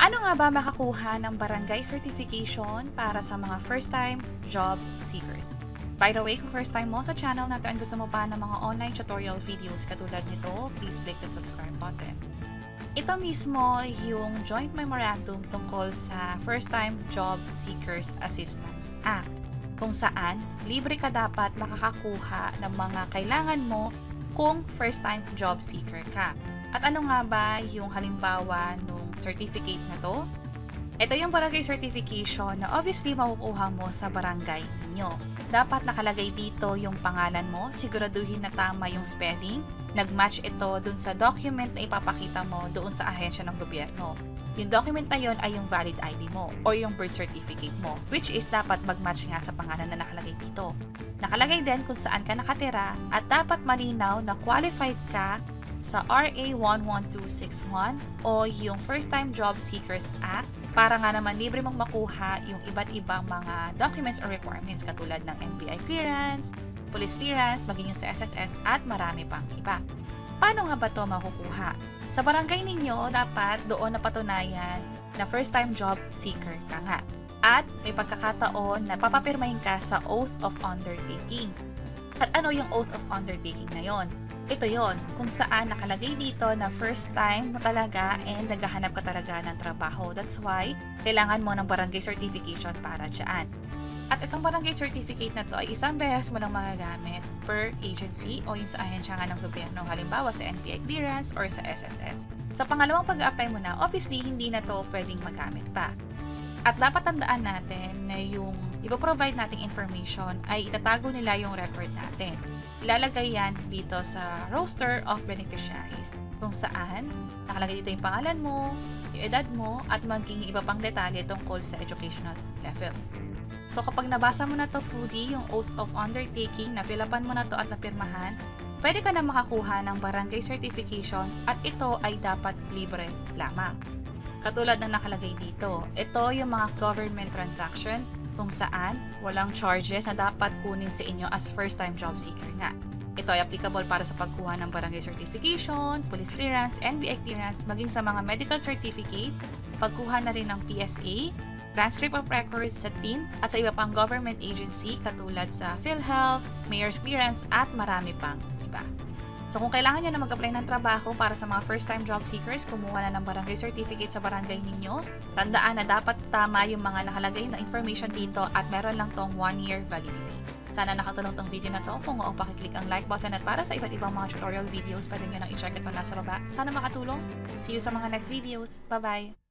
Paano nga ba makakuha ng barangay certification para sa mga first-time job seekers? By the way, kung first time mo sa channel na to and gusto mo pa ng mga online tutorial videos katulad nito, please click the subscribe button. Ito mismo yung Joint Memorandum tungkol sa First-Time Job Seekers Assistance Act, kung saan libre ka dapat makakakuha ng mga kailangan mo kung first-time job seeker ka. At ano nga ba yung halimbawa nung certificate na to? Ito yung barangay certification na obviously makukuha mo sa barangay ninyo. Dapat nakalagay dito yung pangalan mo, siguraduhin na tama yung spelling, nag-match ito dun sa document na ipapakita mo doon sa ahensya ng gobyerno. Yung document na yon ay yung valid ID mo or yung birth certificate mo, which is dapat mag-match nga sa pangalan na nakalagay dito. Nakalagay din kung saan ka nakatira at dapat malinaw na qualified ka sa RA 11261 o yung First Time Job Seekers Act para nga naman libre mong makuha yung iba't ibang mga documents or requirements katulad ng NBI clearance, police clearance, maging yung sa SSS at marami pang iba. Paano nga ba ito makukuha? Sa barangay ninyo, dapat doon napatunayan na first time job seeker ka nga. At may pagkakataon na papapirmahin ka sa Oath of Undertaking. At ano yung Oath of Undertaking na yon? Ito yon kung saan nakalagay dito na first time mo talaga and naghahanap ka talaga ng trabaho. That's why kailangan mo ng barangay certification para dyan. At itong barangay certificate na to ay isang beses mo lang magagamit per agency o yung sa ahensya nga ng gobyerno, halimbawa sa NBI clearance or sa SSS. Sa pangalawang pag-apply mo na, obviously hindi na to pwedeng magamit pa. At dapat tandaan natin na yung ipoprovide nating information ay itatago nila yung record natin. Ilalagay yan dito sa roster of beneficiaries kung saan nakalagay dito yung pangalan mo, yung edad mo, at maging iba pang detalye tungkol sa educational level. So kapag nabasa mo na to fully, yung Oath of Undertaking, napilapan mo na to at napirmahan, pwede ka na makakuha ng barangay certification at ito ay dapat libre lamang. Katulad ng nakalagay dito, ito yung mga government transaction kung saan walang charges na dapat kunin sa inyo as first-time job seeker nga. Ito ay applicable para sa pagkuha ng barangay certification, police clearance, NBI clearance, maging sa mga medical certificate, pagkuha na rin ng PSA, transcript of records sa TIN, at sa iba pang government agency katulad sa PhilHealth, Mayor's Clearance, at marami pang iba. So kung kailangan nyo na mag-apply ng trabaho para sa mga first-time job seekers, kumuha na ng barangay certificate sa barangay ninyo, tandaan na dapat tama yung mga nakalagay na information dito at meron lang tong 1-year validity. Sana nakatulong tong video na to. Kung oo, pakiclick ang like button at para sa iba't ibang mga tutorial videos, pwede nyo nang i-check ito nasa baba. Sana makatulong. See you sa mga next videos. Bye-bye!